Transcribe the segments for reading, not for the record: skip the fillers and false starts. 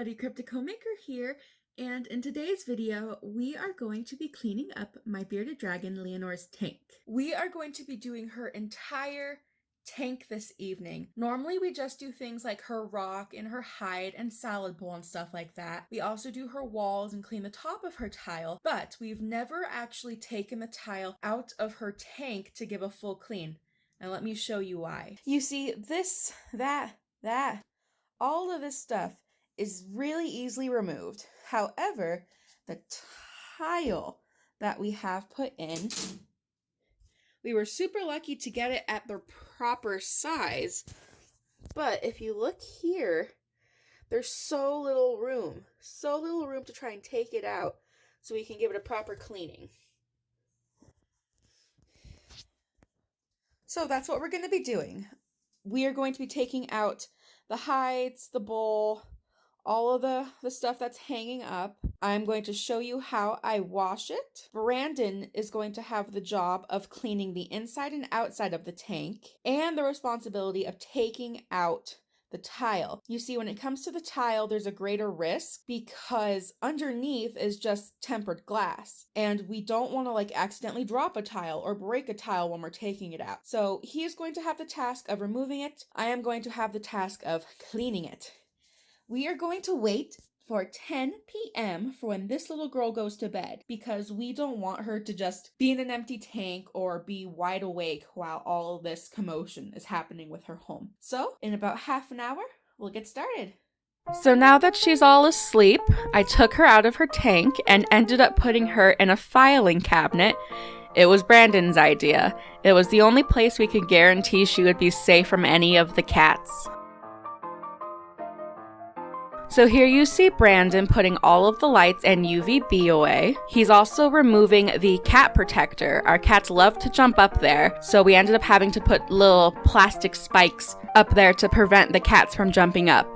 everybody, Cryptic Homemaker here, and in today's video, we are going to be cleaning up my bearded dragon, Leonore's tank. We are going to be doing her entire tank this evening. Normally we just do things like her rock and her hide and salad bowl and stuff like that. We also do her walls and clean the top of her tile, but we've never actually taken the tile out of her tank to give a full clean. And let me show you why. You see, this, that, all of this stuff is really easily removed. However, the tile that we have put in, we were super lucky to get it at the proper size, but if you look here, there's so little room to try and take it out so we can give it a proper cleaning. So that's what we're going to be doing. We are going to be taking out the hides, the bowl, all of the stuff that's hanging up. I'm going to show you how I wash it. Brandon is going to have the job of cleaning the inside and outside of the tank and the responsibility of taking out the tile. You see, when it comes to the tile, there's a greater risk because underneath is just tempered glass, and we don't want to accidentally drop a tile or break a tile when we're taking it out. So he is going to have the task of removing it. I am going to have the task of cleaning it. We are going to wait for 10 p.m. for when this little girl goes to bed because we don't want her to just be in an empty tank or be wide awake while all this commotion is happening with her home. So, in about half an hour, we'll get started. So now that she's all asleep, I took her out of her tank and ended up putting her in a filing cabinet. It was Brandon's idea. It was the only place we could guarantee she would be safe from any of the cats. So here you see Brandon putting all of the lights and UVB away. He's also removing the cat protector. Our cats love to jump up there, so we ended up having to put little plastic spikes up there to prevent the cats from jumping up.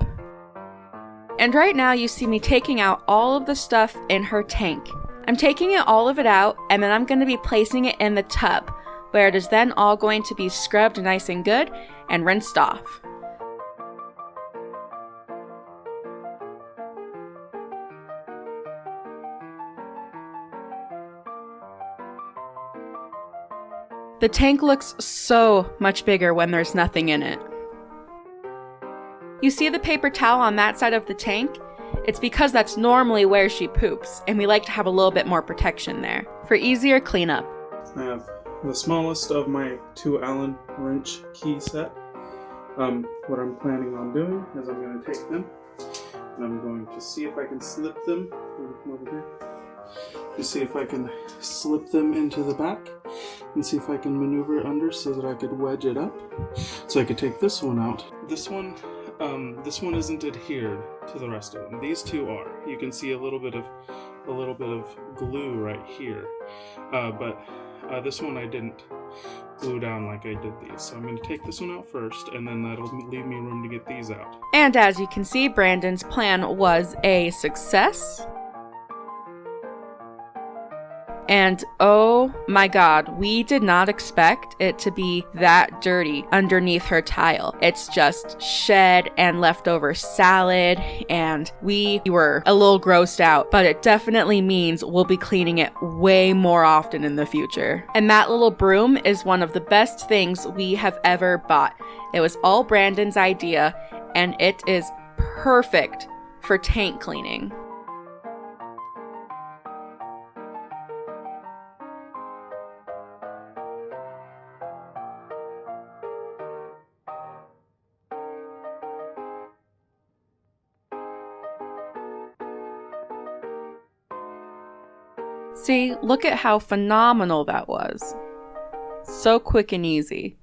And right now you see me taking out all of the stuff in her tank. I'm taking all of it out, and then I'm going to be placing it in the tub, where it is then all going to be scrubbed nice and good and rinsed off. The tank looks so much bigger when there's nothing in it. You see the paper towel on that side of the tank? It's because that's normally where she poops, and we like to have a little bit more protection there for easier cleanup. I have the smallest of my 2 Allen wrench key set. What I'm planning on doing is I'm going to take them and I'm going to see if I can slip them. Come over here. To see if I can slip them into the back and see if I can maneuver it under so that I could wedge it up so I could take this one out. This one isn't adhered to the rest of them. These two are. You can see a little bit of glue right here, but this one I didn't glue down like I did these. So I'm going to take this one out first, and then that'll leave me room to get these out. And as you can see, Brandon's plan was a success. And oh my god, we did not expect it to be that dirty underneath her tile. It's just shed and leftover salad, and we were a little grossed out, but it definitely means we'll be cleaning it way more often in the future. And that little broom is one of the best things we have ever bought. It was all Brandon's idea, and it is perfect for tank cleaning. See, look at how phenomenal that was. So quick and easy.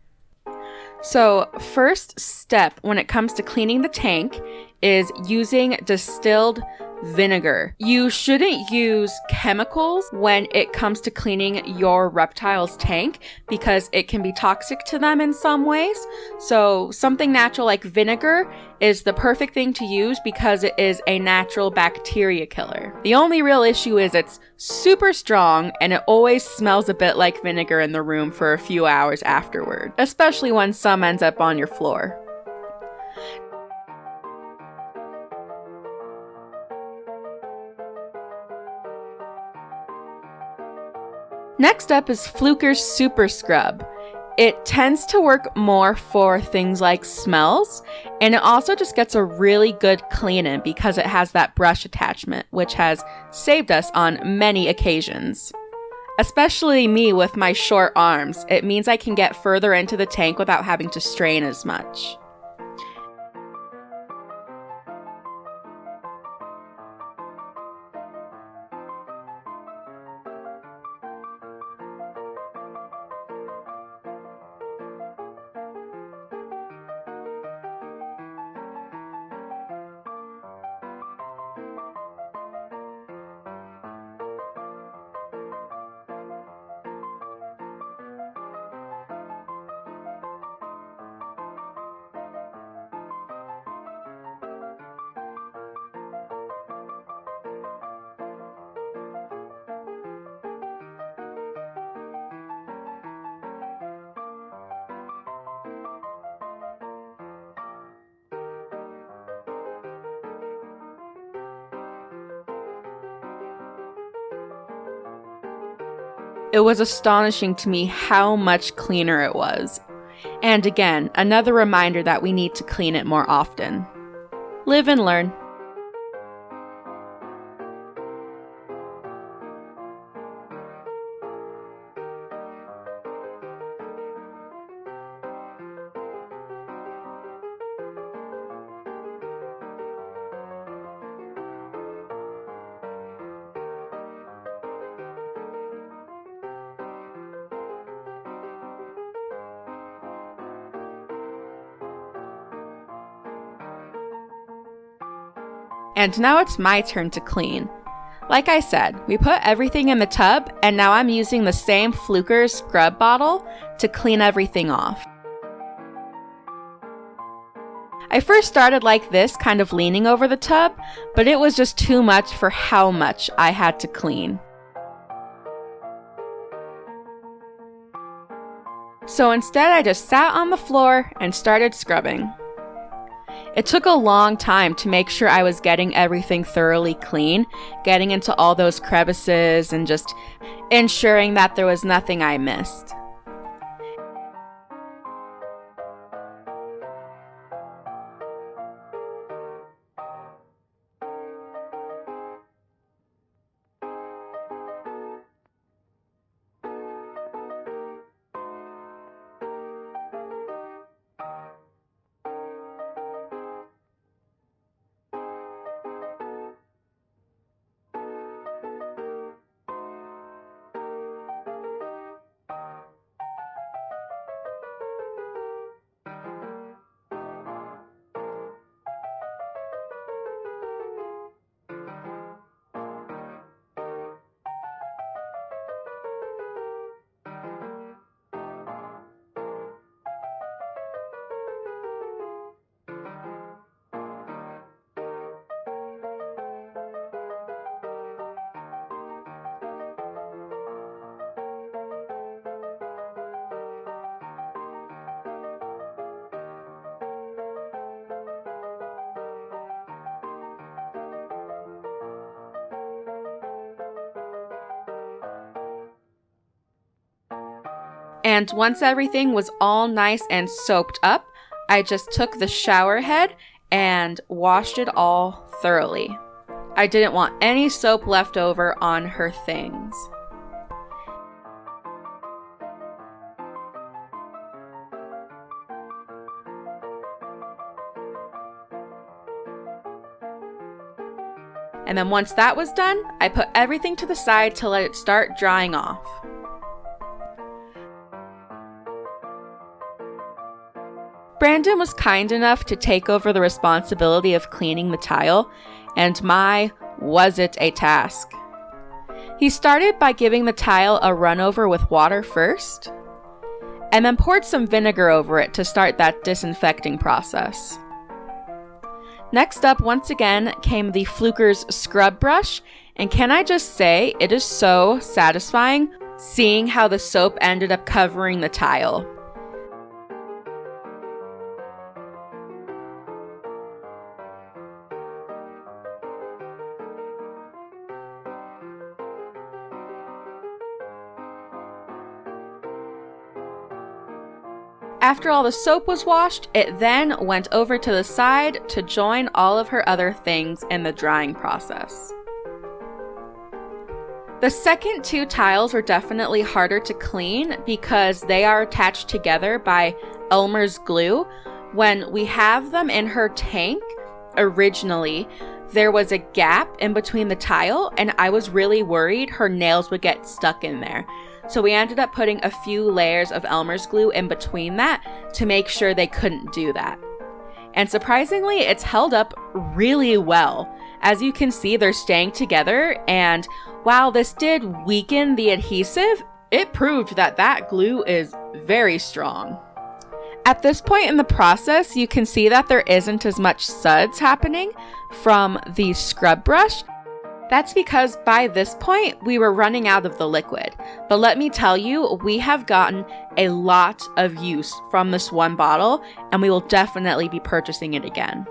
So, first step when it comes to cleaning the tank is using distilled vinegar. You shouldn't use chemicals when it comes to cleaning your reptile's tank because it can be toxic to them in some ways. So something natural like vinegar is the perfect thing to use because it is a natural bacteria killer. The only real issue is it's super strong and it always smells a bit like vinegar in the room for a few hours afterward, especially when some ends up on your floor. Next up is Fluker's Super Scrub. It tends to work more for things like smells, and it also just gets a really good cleaning because it has that brush attachment, which has saved us on many occasions. Especially me with my short arms, it means I can get further into the tank without having to strain as much. It was astonishing to me how much cleaner it was. And again, another reminder that we need to clean it more often. Live and learn. And now it's my turn to clean. Like I said, we put everything in the tub, and now I'm using the same Fluker's scrub bottle to clean everything off. I first started like this, kind of leaning over the tub, but it was just too much for how much I had to clean. So instead, I just sat on the floor and started scrubbing. It took a long time to make sure I was getting everything thoroughly clean, getting into all those crevices and just ensuring that there was nothing I missed. And once everything was all nice and soaped up, I just took the shower head and washed it all thoroughly. I didn't want any soap left over on her things. And then once that was done, I put everything to the side to let it start drying off. Brandon was kind enough to take over the responsibility of cleaning the tile, and my, was it a task. He started by giving the tile a run over with water first, and then poured some vinegar over it to start that disinfecting process. Next up, once again, came the Fluker's scrub brush, and can I just say, it is so satisfying seeing how the soap ended up covering the tile. After all the soap was washed, it then went over to the side to join all of her other things in the drying process. The second 2 tiles were definitely harder to clean because they are attached together by Elmer's glue. When we have them in her tank, originally, there was a gap in between the tile, and I was really worried her nails would get stuck in there. So we ended up putting a few layers of Elmer's glue in between that to make sure they couldn't do that. And surprisingly, it's held up really well. As you can see, they're staying together, and while this did weaken the adhesive, it proved that that glue is very strong. At this point in the process, you can see that there isn't as much suds happening from the scrub brush. That's because by this point, we were running out of the liquid. But let me tell you, we have gotten a lot of use from this one bottle, and we will definitely be purchasing it again.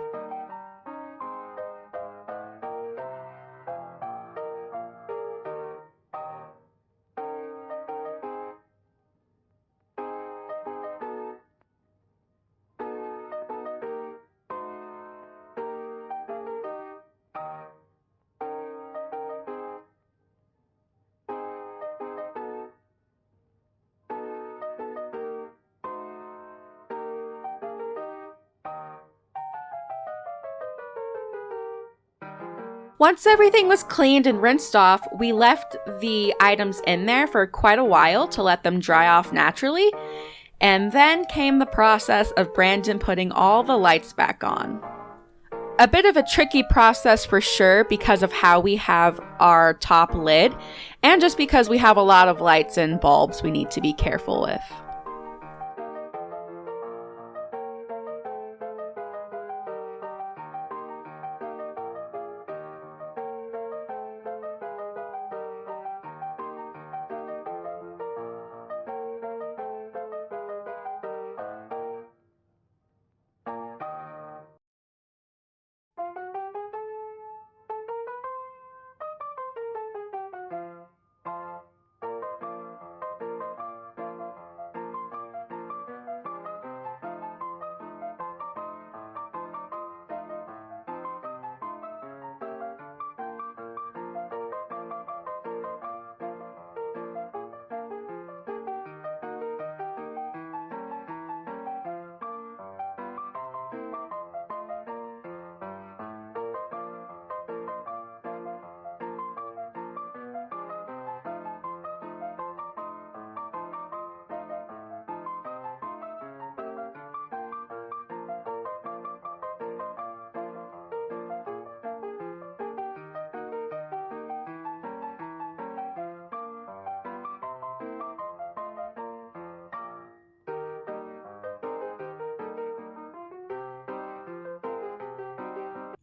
Once everything was cleaned and rinsed off, we left the items in there for quite a while to let them dry off naturally. And then came the process of Brandon putting all the lights back on. A bit of a tricky process for sure because of how we have our top lid, and just because we have a lot of lights and bulbs we need to be careful with.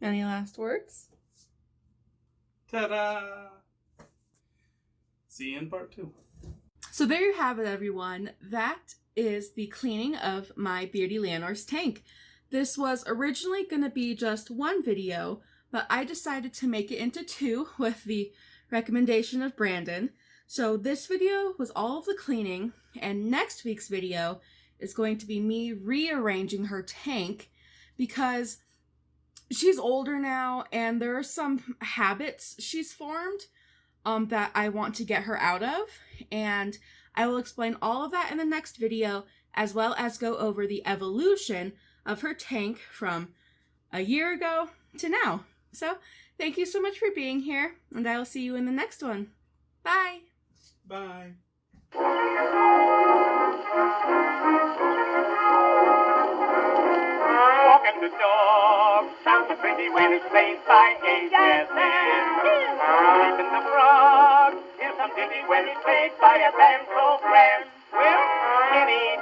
Any last words? Ta-da! See you in part 2. So there you have it, everyone. That is the cleaning of my Beardy Leonor's tank. This was originally going to be just one video, but I decided to make it into 2 with the recommendation of Brandon. So this video was all of the cleaning, and next week's video is going to be me rearranging her tank because she's older now and there are some habits she's formed that I want to get her out of, and I will explain all of that in the next video, as well as go over the evolution of her tank from a year ago to now. So thank you so much for being here, and I will see you in the next one. Bye! Bye. Walking the dog sounds so pretty when it's played by a jazz band. Sleeping the frog is some ditty when it's played by a band program. Well, Kenny